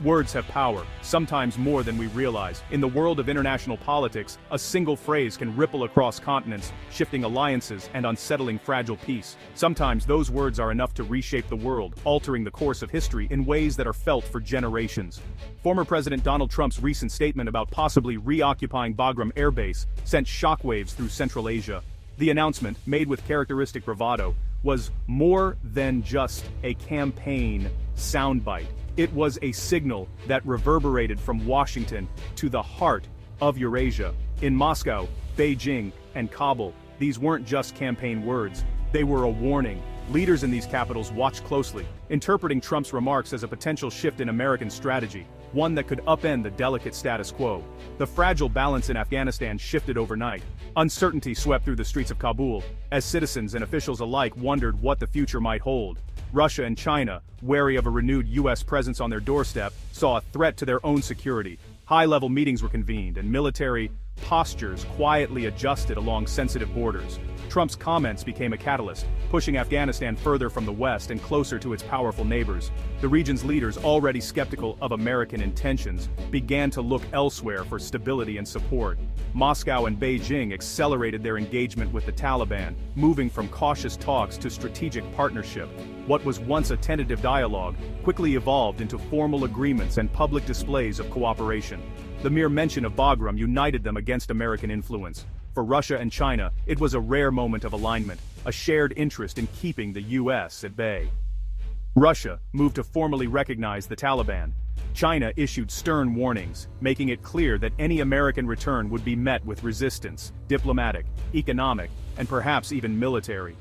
Words have power, sometimes more than we realize. In the world of international politics, a single phrase can ripple across continents, shifting alliances and unsettling fragile peace. Sometimes those words are enough to reshape the world, altering the course of history in ways that are felt for generations. Former President Donald Trump's recent statement about possibly reoccupying Bagram Air Base sent shockwaves through Central Asia. The announcement, made with characteristic bravado, was more than just a campaign soundbite. It was a signal that reverberated from Washington to the heart of Eurasia. In Moscow, Beijing, and Kabul, these weren't just campaign words, they were a warning. Leaders in these capitals watched closely, interpreting Trump's remarks as a potential shift in American strategy, one that could upend the delicate status quo. The fragile balance in Afghanistan shifted overnight. Uncertainty swept through the streets of Kabul, as citizens and officials alike wondered what the future might hold. Russia and China, wary of a renewed U.S. presence on their doorstep, saw a threat to their own security. High-level meetings were convened, and military postures quietly adjusted along sensitive borders. Trump's comments became a catalyst, pushing Afghanistan further from the West and closer to its powerful neighbors. The region's leaders, already skeptical of American intentions, began to look elsewhere for stability and support. Moscow and Beijing accelerated their engagement with the Taliban, moving from cautious talks to strategic partnership. What was once a tentative dialogue quickly evolved into formal agreements and public displays of cooperation. The mere mention of Bagram united them against American influence. For Russia and China, it was a rare moment of alignment, a shared interest in keeping the U.S. at bay. Russia moved to formally recognize the Taliban. China issued stern warnings, making it clear that any American return would be met with resistance, diplomatic, economic, and perhaps even military.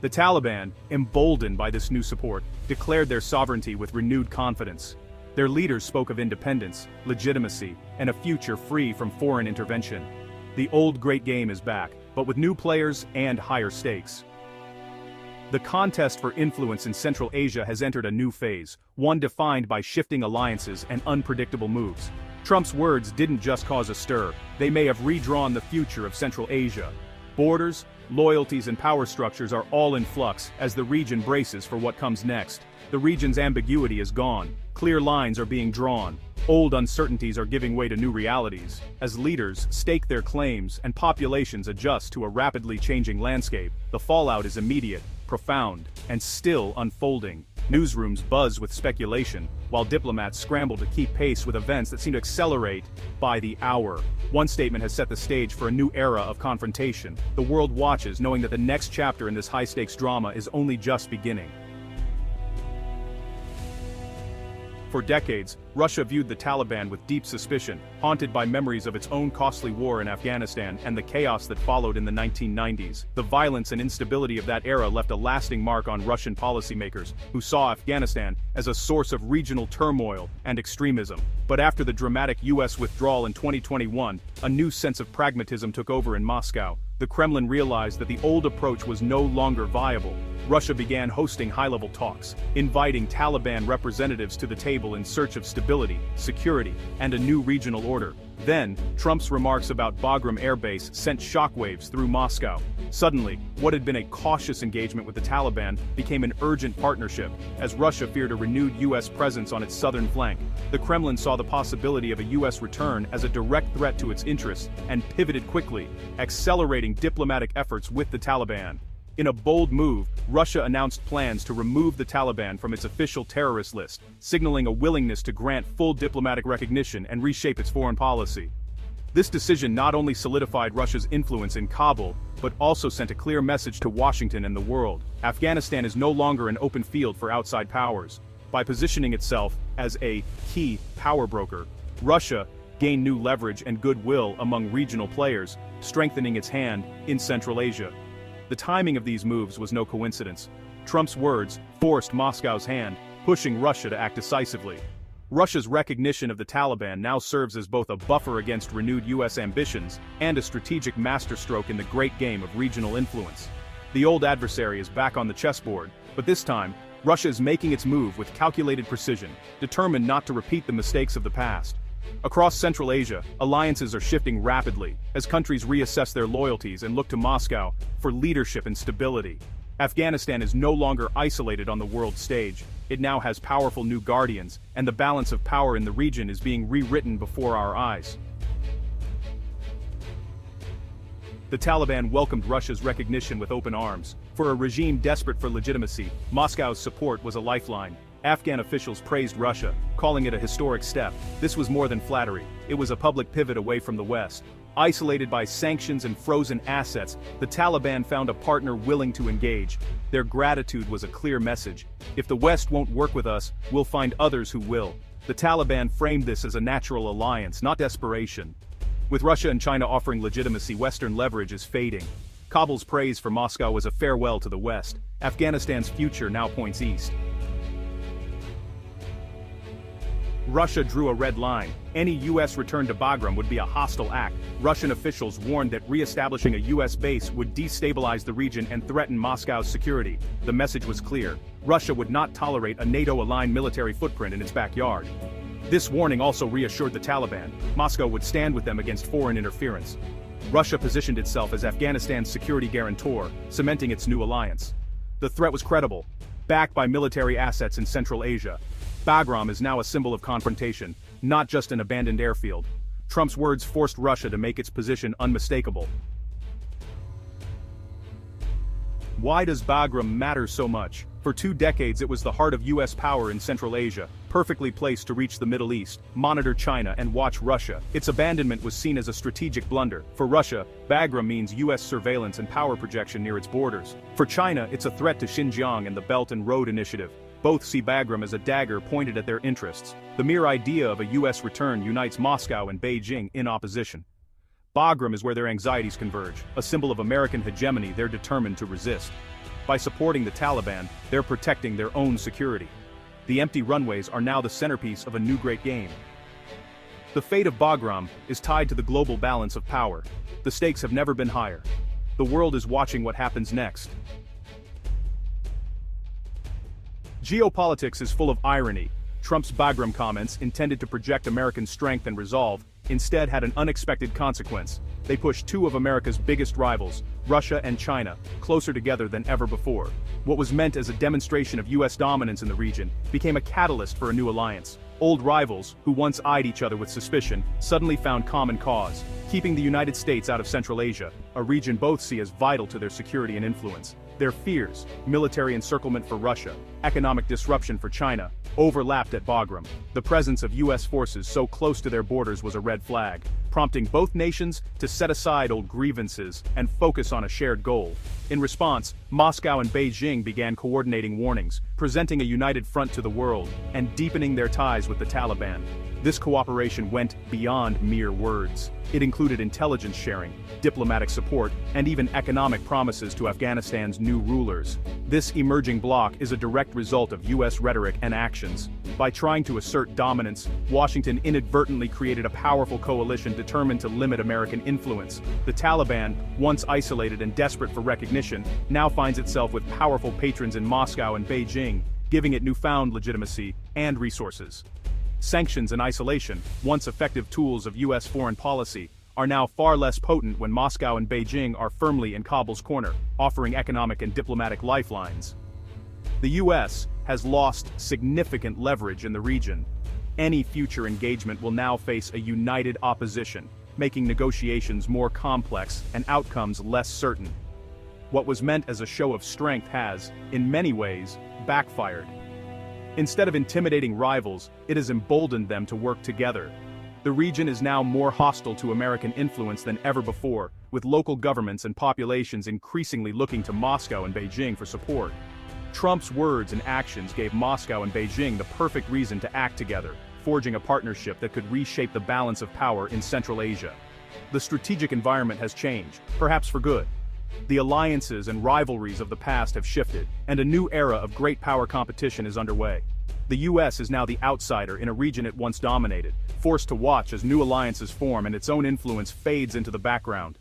The Taliban, emboldened by this new support, declared their sovereignty with renewed confidence. Their leaders spoke of independence, legitimacy, and a future free from foreign intervention. The old great game is back, but with new players and higher stakes. The contest for influence in Central Asia has entered a new phase, one defined by shifting alliances and unpredictable moves. Trump's words didn't just cause a stir, they may have redrawn the future of Central Asia. Borders, loyalties, and power structures are all in flux as the region braces for what comes next. The region's ambiguity is gone, clear lines are being drawn. Old uncertainties are giving way to new realities, as leaders stake their claims and populations adjust to a rapidly changing landscape. The fallout is immediate, profound, and still unfolding. Newsrooms buzz with speculation, while diplomats scramble to keep pace with events that seem to accelerate by the hour. One statement has set the stage for a new era of confrontation. The world watches, knowing that the next chapter in this high-stakes drama is only just beginning. For decades, Russia viewed the Taliban with deep suspicion, haunted by memories of its own costly war in Afghanistan and the chaos that followed in the 1990s. The violence and instability of that era left a lasting mark on Russian policymakers, who saw Afghanistan as a source of regional turmoil and extremism. But after the dramatic U.S. withdrawal in 2021, a new sense of pragmatism took over in Moscow. The Kremlin realized that the old approach was no longer viable. Russia began hosting high-level talks, inviting Taliban representatives to the table in search of stability, security, and a new regional order. Then, Trump's remarks about Bagram Air Base sent shockwaves through Moscow. Suddenly, what had been a cautious engagement with the Taliban became an urgent partnership, as Russia feared a renewed U.S. presence on its southern flank. The Kremlin saw the possibility of a U.S. return as a direct threat to its interests and pivoted quickly, accelerating diplomatic efforts with the Taliban. In a bold move, Russia announced plans to remove the Taliban from its official terrorist list, signaling a willingness to grant full diplomatic recognition and reshape its foreign policy. This decision not only solidified Russia's influence in Kabul, but also sent a clear message to Washington and the world. Afghanistan is no longer an open field for outside powers. By positioning itself as a key power broker, Russia gained new leverage and goodwill among regional players, strengthening its hand in Central Asia. The timing of these moves was no coincidence. Trump's words forced Moscow's hand, pushing Russia to act decisively. Russia's recognition of the Taliban now serves as both a buffer against renewed U.S. ambitions and a strategic masterstroke in the great game of regional influence. The old adversary is back on the chessboard, but this time, Russia is making its move with calculated precision, determined not to repeat the mistakes of the past. Across Central Asia, alliances are shifting rapidly, as countries reassess their loyalties and look to Moscow for leadership and stability. Afghanistan is no longer isolated on the world stage. it now has powerful new guardians, and the balance of power in the region is being rewritten before our eyes. The Taliban welcomed Russia's recognition with open arms. For a regime desperate for legitimacy, Moscow's support was a lifeline. Afghan officials praised Russia, calling it a historic step. This was more than flattery. It was a public pivot away from the West. Isolated by sanctions and frozen assets, the Taliban found a partner willing to engage. Their gratitude was a clear message. If the West won't work with us, we'll find others who will. The Taliban framed this as a natural alliance, not desperation. With Russia and China offering legitimacy, Western leverage is fading. Kabul's praise for Moscow was a farewell to the West. Afghanistan's future now points east. Russia drew a red line. Any U.S. return to Bagram would be a hostile act. Russian officials warned that re-establishing a U.S. base would destabilize the region and threaten Moscow's security. The message was clear. Russia would not tolerate a NATO-aligned military footprint in its backyard. This warning also reassured the Taliban. Moscow would stand with them against foreign interference. Russia positioned itself as Afghanistan's security guarantor, cementing its new alliance. The threat was credible, backed by military assets in Central Asia. Bagram is now a symbol of confrontation, not just an abandoned airfield. Trump's words forced Russia to make its position unmistakable. Why does Bagram matter so much? For 2 decades it was the heart of U.S. power in Central Asia, perfectly placed to reach the Middle East, monitor China and watch Russia. Its abandonment was seen as a strategic blunder. For Russia, Bagram means U.S. surveillance and power projection near its borders. For China, it's a threat to Xinjiang and the Belt and Road Initiative. Both see Bagram as a dagger pointed at their interests. The mere idea of a U.S. return unites Moscow and Beijing in opposition. Bagram is where their anxieties converge, a symbol of American hegemony they're determined to resist. By supporting the Taliban, they're protecting their own security. The empty runways are now the centerpiece of a new great game. The fate of Bagram is tied to the global balance of power. The stakes have never been higher. The world is watching what happens next. Geopolitics is full of irony. Trump's Bagram comments, intended to project American strength and resolve, instead had an unexpected consequence. They pushed 2 of America's biggest rivals, Russia and China, closer together than ever before. What was meant as a demonstration of U.S. dominance in the region became a catalyst for a new alliance. Old rivals, who once eyed each other with suspicion, suddenly found common cause, keeping the United States out of Central Asia, a region both see as vital to their security and influence. Their fears, military encirclement for Russia, economic disruption for China, overlapped at Bagram. The presence of U.S. forces so close to their borders was a red flag, prompting both nations to set aside old grievances and focus on a shared goal. In response, Moscow and Beijing began coordinating warnings, presenting a united front to the world, and deepening their ties with the Taliban. This cooperation went beyond mere words. It included intelligence sharing, diplomatic support, and even economic promises to Afghanistan's new rulers. This emerging bloc is a direct result of U.S. rhetoric and actions. By trying to assert dominance, Washington inadvertently created a powerful coalition determined to limit American influence. The Taliban, once isolated and desperate for recognition, now finds itself with powerful patrons in Moscow and Beijing, giving it newfound legitimacy and resources. Sanctions and isolation, once effective tools of U.S. foreign policy, are now far less potent when Moscow and Beijing are firmly in Kabul's corner, offering economic and diplomatic lifelines. The U.S. has lost significant leverage in the region. Any future engagement will now face a united opposition, making negotiations more complex and outcomes less certain. What was meant as a show of strength has, in many ways, backfired. Instead of intimidating rivals, it has emboldened them to work together. The region is now more hostile to American influence than ever before, with local governments and populations increasingly looking to Moscow and Beijing for support. Trump's words and actions gave Moscow and Beijing the perfect reason to act together, forging a partnership that could reshape the balance of power in Central Asia. The strategic environment has changed, perhaps for good. The alliances and rivalries of the past have shifted, and a new era of great power competition is underway. The U.S. is now the outsider in a region it once dominated, forced to watch as new alliances form and its own influence fades into the background.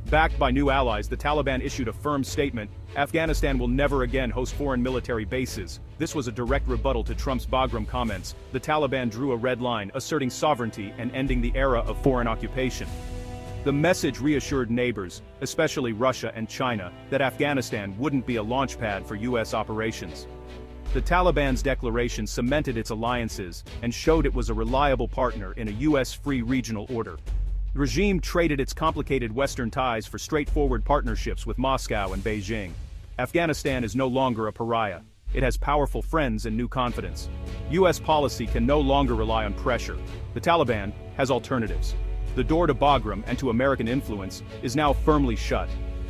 Backed by new allies, the Taliban issued a firm statement: Afghanistan will never again host foreign military bases. This was a direct rebuttal to Trump's Bagram comments. The Taliban drew a red line, asserting sovereignty and ending the era of foreign occupation. The message reassured neighbors, especially Russia and China, that Afghanistan wouldn't be a launchpad for US operations. The Taliban's declaration cemented its alliances and showed it was a reliable partner in a US-free regional order. The regime traded its complicated Western ties for straightforward partnerships with Moscow and Beijing. Afghanistan is no longer a pariah. It has powerful friends and new confidence. US policy can no longer rely on pressure. The Taliban has alternatives. The door to Bagram and to American influence is now firmly shut.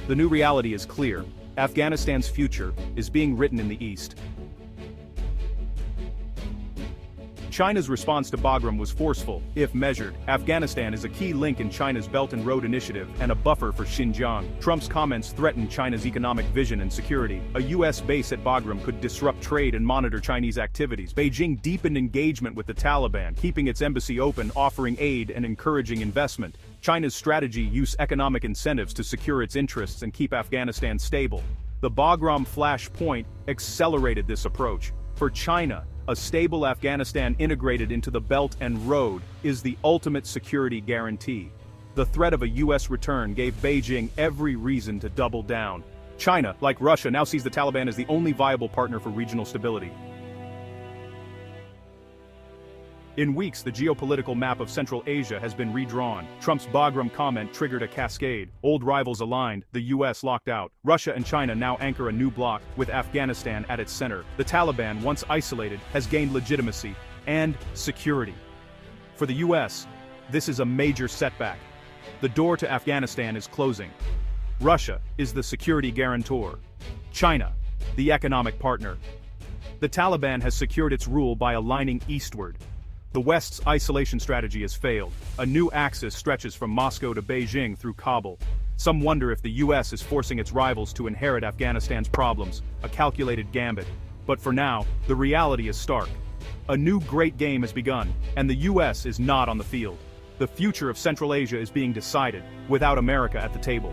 The new reality is clear. Afghanistan's future is being written in the East. China's response to Bagram was forceful, if measured. Afghanistan is a key link in China's Belt and Road Initiative and a buffer for Xinjiang. Trump's comments threatened China's economic vision and security. A US base at Bagram could disrupt trade and monitor Chinese activities. Beijing deepened engagement with the Taliban, keeping its embassy open, offering aid and encouraging investment. China's strategy used economic incentives to secure its interests and keep Afghanistan stable. The Bagram Flashpoint accelerated this approach. For China, a stable Afghanistan integrated into the Belt and Road is the ultimate security guarantee. The threat of a US return gave Beijing every reason to double down. China, like Russia, now sees the Taliban as the only viable partner for regional stability. In weeks, the geopolitical map of Central Asia has been redrawn. Trump's Bagram comment triggered a cascade. Old rivals aligned, the US locked out. Russia and China now anchor a new bloc, with Afghanistan at its center. The Taliban, once isolated, has gained legitimacy and security. For the US, this is a major setback. The door to Afghanistan is closing. Russia is the security guarantor. China, the economic partner. The Taliban has secured its rule by aligning eastward. The West's isolation strategy has failed. A new axis stretches from Moscow to Beijing through Kabul. Some wonder if the US is forcing its rivals to inherit Afghanistan's problems, a calculated gambit. But for now, the reality is stark. A new great game has begun, and the US is not on the field. The future of Central Asia is being decided, without America at the table.